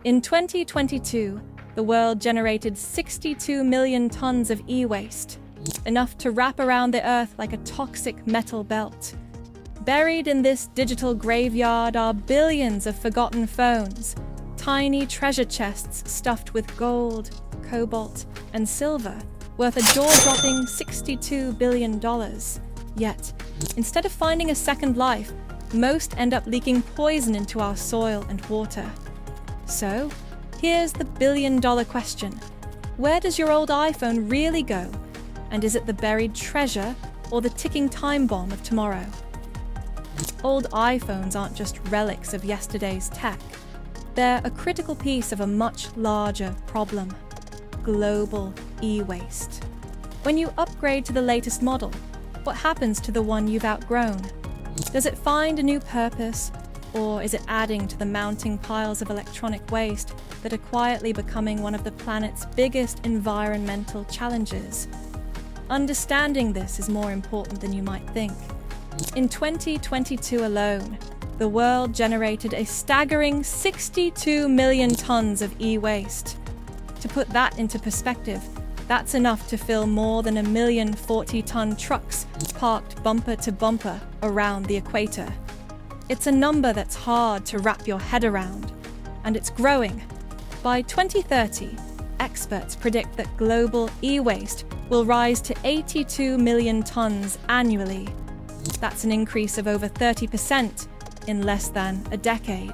In 2022, the world generated 62 million tons of e-waste, enough to wrap around the Earth like a toxic metal belt. Buried in this digital graveyard are billions of forgotten phones, tiny treasure chests stuffed with gold, cobalt, and silver, worth a jaw-dropping $62 billion. Yet, instead of finding a second life, most end up leaking poison into our soil and water. So, here's the billion-dollar question. Where does your old iPhone really go? And is it the buried treasure or the ticking time bomb of tomorrow? Old iPhones aren't just relics of yesterday's tech. They're a critical piece of a much larger problem: global e-waste. When you upgrade to the latest model, what happens to the one you've outgrown? Does it find a new purpose, or is it adding to the mounting piles of electronic waste that are quietly becoming one of the planet's biggest environmental challenges? Understanding this is more important than you might think. In 2022 alone, the world generated a staggering 62 million tons of e-waste. To put that into perspective, that's enough to fill more than 1 million 40-ton trucks parked bumper to bumper around the equator. It's a number that's hard to wrap your head around, and it's growing. By 2030, experts predict that global e-waste will rise to 82 million tons annually. That's an increase of over 30% in less than a decade.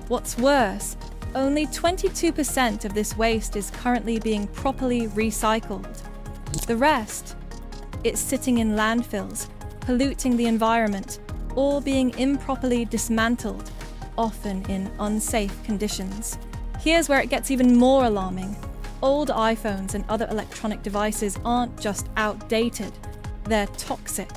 What's worse, only 22% of this waste is currently being properly recycled. The rest, it's sitting in landfills, polluting the environment, or being improperly dismantled, often in unsafe conditions. Here's where it gets even more alarming. Old iPhones and other electronic devices aren't just outdated, they're toxic.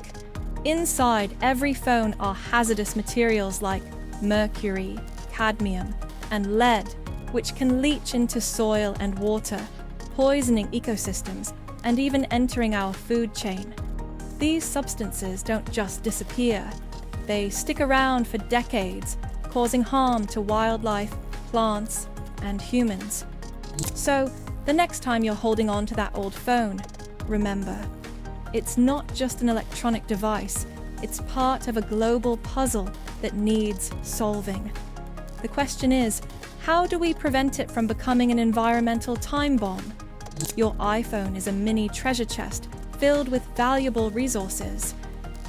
Inside every phone are hazardous materials like mercury, cadmium, and lead, which can leach into soil and water, poisoning ecosystems and even entering our food chain. These substances don't just disappear. They stick around for decades, causing harm to wildlife, plants, and humans. So, the next time you're holding on to that old phone, remember, it's not just an electronic device, it's part of a global puzzle that needs solving. The question is, how do we prevent it from becoming an environmental time bomb? Your iPhone is a mini treasure chest filled with valuable resources.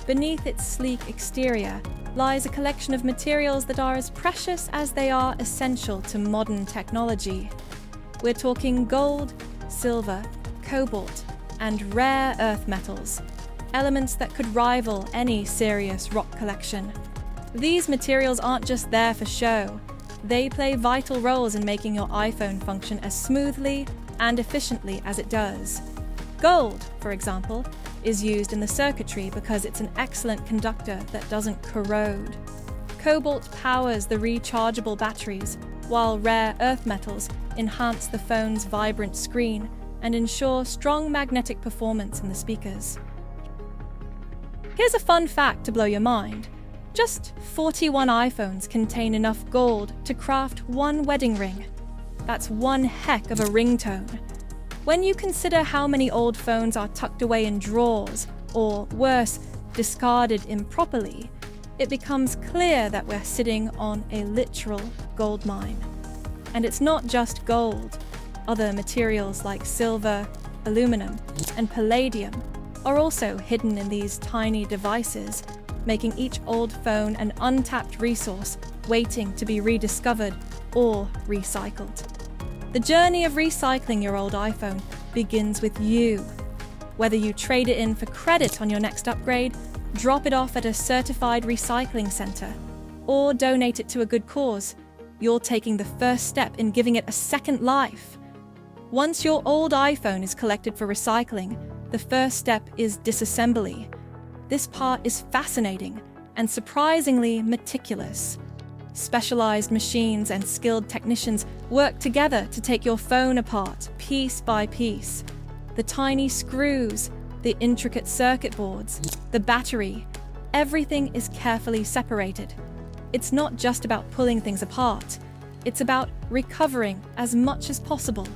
Beneath its sleek exterior lies a collection of materials that are as precious as they are essential to modern technology. We're talking gold, silver, cobalt, and rare earth metals, elements that could rival any serious rock collection. These materials aren't just there for show. They play vital roles in making your iPhone function as smoothly and efficiently as it does. Gold, for example, is used in the circuitry because it's an excellent conductor that doesn't corrode. Cobalt powers the rechargeable batteries, while rare earth metals enhance the phone's vibrant screen and ensure strong magnetic performance in the speakers. Here's a fun fact to blow your mind. Just 41 iPhones contain enough gold to craft one wedding ring. That's one heck of a ringtone. When you consider how many old phones are tucked away in drawers, or worse, discarded improperly, it becomes clear that we're sitting on a literal gold mine. And it's not just gold. Other materials like silver, aluminum, and palladium are also hidden in these tiny devices, making each old phone an untapped resource waiting to be rediscovered or recycled. The journey of recycling your old iPhone begins with you. Whether you trade it in for credit on your next upgrade, drop it off at a certified recycling center, or donate it to a good cause, you're taking the first step in giving it a second life. Once your old iPhone is collected for recycling, the first step is disassembly. This part is fascinating and surprisingly meticulous. Specialized machines and skilled technicians work together to take your phone apart piece by piece. The tiny screws, the intricate circuit boards, the battery, everything is carefully separated. It's not just about pulling things apart. It's about recovering as much as possible.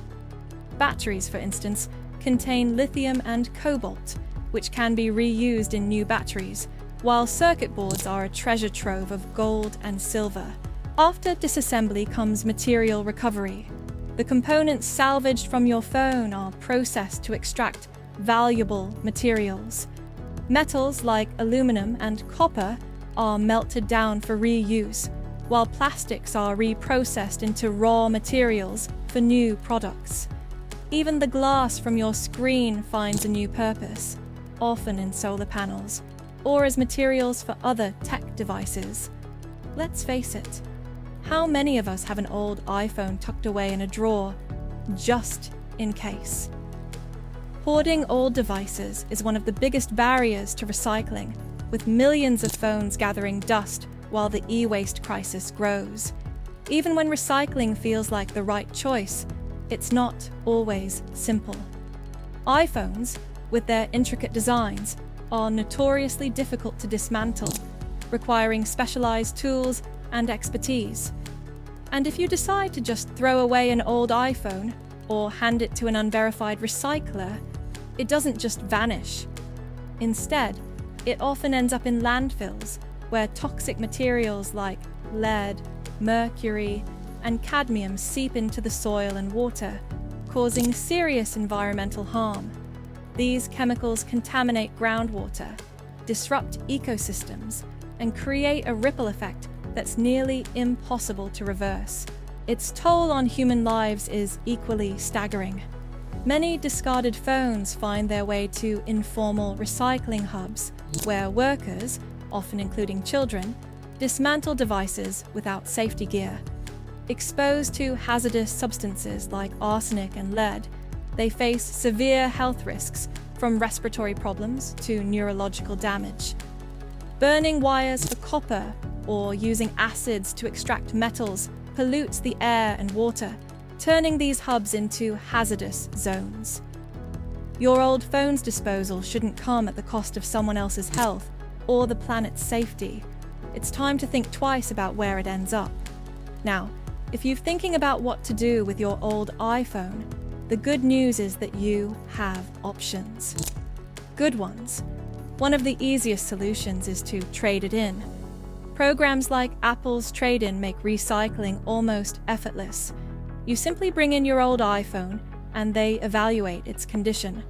Batteries, for instance, contain lithium and cobalt, which can be reused in new batteries, while circuit boards are a treasure trove of gold and silver. After disassembly comes material recovery. The components salvaged from your phone are processed to extract valuable materials. Metals like aluminum and copper are melted down for reuse, while plastics are reprocessed into raw materials for new products. Even the glass from your screen finds a new purpose, often in solar panels, or as materials for other tech devices. Let's face it, how many of us have an old iPhone tucked away in a drawer, just in case? Hoarding old devices is one of the biggest barriers to recycling, with millions of phones gathering dust while the e-waste crisis grows. Even when recycling feels like the right choice, it's not always simple. iPhones, with their intricate designs, are notoriously difficult to dismantle, requiring specialized tools and expertise. And if you decide to just throw away an old iPhone or hand it to an unverified recycler, it doesn't just vanish. Instead, it often ends up in landfills, where toxic materials like lead, mercury, and cadmium seep into the soil and water, causing serious environmental harm. These chemicals contaminate groundwater, disrupt ecosystems, and create a ripple effect that's nearly impossible to reverse. Its toll on human lives is equally staggering. Many discarded phones find their way to informal recycling hubs, where workers, often including children, dismantle devices without safety gear. Exposed to hazardous substances like arsenic and lead, they face severe health risks, from respiratory problems to neurological damage. Burning wires for copper or using acids to extract metals pollutes the air and water, turning these hubs into hazardous zones. Your old phone's disposal shouldn't come at the cost of someone else's health or the planet's safety. It's time to think twice about where it ends up. Now, if you're thinking about what to do with your old iPhone, the good news is that you have options. Good ones. One of the easiest solutions is to trade it in. Programs like Apple's Trade-In make recycling almost effortless. You simply bring in your old iPhone and they evaluate its condition.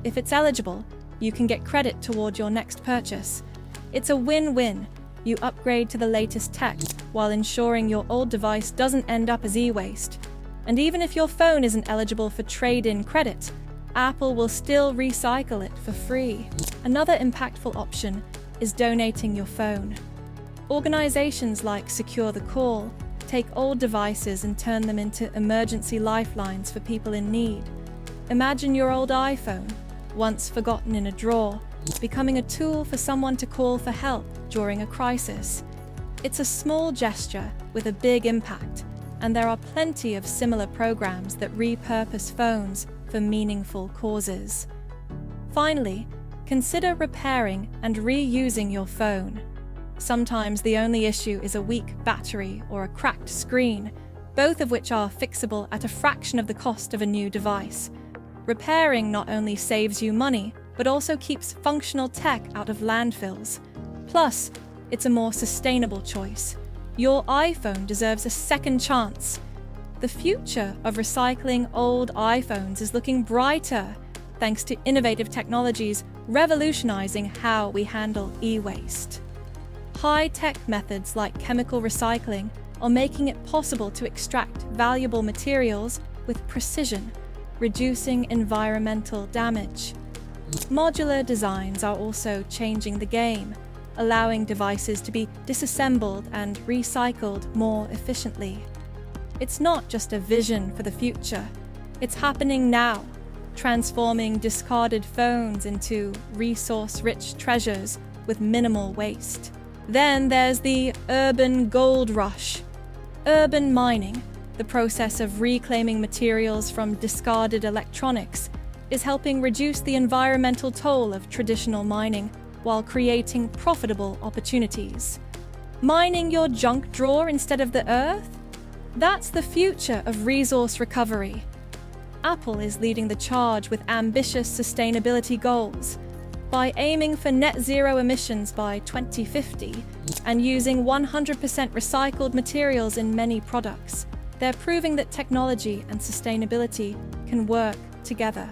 If it's eligible, you can get credit toward your next purchase. It's a win-win. You upgrade to the latest tech while ensuring your old device doesn't end up as e-waste. And even if your phone isn't eligible for trade-in credit, Apple will still recycle it for free. Another impactful option is donating your phone. Organizations like Secure the Call take old devices and turn them into emergency lifelines for people in need. Imagine your old iPhone, once forgotten in a drawer, becoming a tool for someone to call for help during a crisis. It's a small gesture with a big impact, and there are plenty of similar programs that repurpose phones for meaningful causes. Finally, consider repairing and reusing your phone. Sometimes the only issue is a weak battery or a cracked screen, both of which are fixable at a fraction of the cost of a new device. Repairing not only saves you money, but also keeps functional tech out of landfills. Plus, it's a more sustainable choice. Your iPhone deserves a second chance. The future of recycling old iPhones is looking brighter, thanks to innovative technologies revolutionizing how we handle e-waste. High-tech methods like chemical recycling are making it possible to extract valuable materials with precision, reducing environmental damage. Modular designs are also changing the game, allowing devices to be disassembled and recycled more efficiently. It's not just a vision for the future, it's happening now, transforming discarded phones into resource-rich treasures with minimal waste. Then there's the urban gold rush. Urban mining, the process of reclaiming materials from discarded electronics, is helping reduce the environmental toll of traditional mining while creating profitable opportunities. Mining your junk drawer instead of the earth? That's the future of resource recovery. Apple is leading the charge with ambitious sustainability goals. By aiming for net zero emissions by 2050 and using 100% recycled materials in many products, they're proving that technology and sustainability can work together.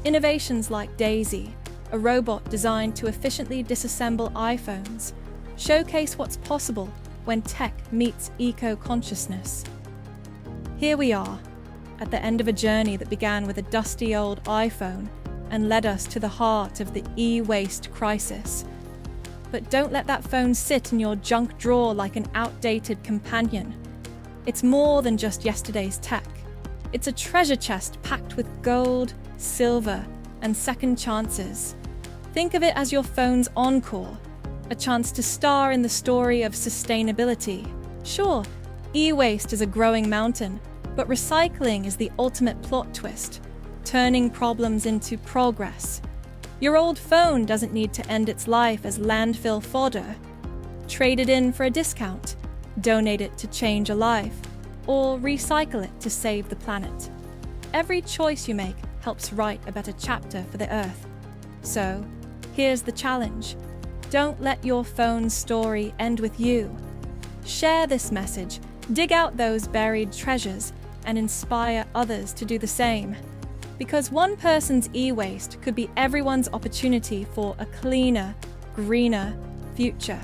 Innovations like Daisy, a robot designed to efficiently disassemble iPhones, showcase what's possible when tech meets eco-consciousness. Here we are, at the end of a journey that began with a dusty old iPhone and led us to the heart of the e-waste crisis. But don't let that phone sit in your junk drawer like an outdated companion. It's more than just yesterday's tech. It's a treasure chest packed with gold, silver, and second chances. Think of it as your phone's encore, a chance to star in the story of sustainability. Sure, e-waste is a growing mountain, but recycling is the ultimate plot twist, turning problems into progress. Your old phone doesn't need to end its life as landfill fodder. Trade it in for a discount, donate it to change a life, or recycle it to save the planet. Every choice you make helps write a better chapter for the Earth. So, here's the challenge. Don't let your phone's story end with you. Share this message, dig out those buried treasures, and inspire others to do the same. Because one person's e-waste could be everyone's opportunity for a cleaner, greener future.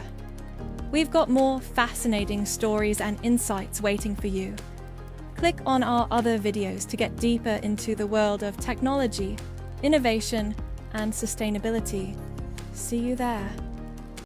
We've got more fascinating stories and insights waiting for you. Click on our other videos to get deeper into the world of technology, innovation, and sustainability. See you there.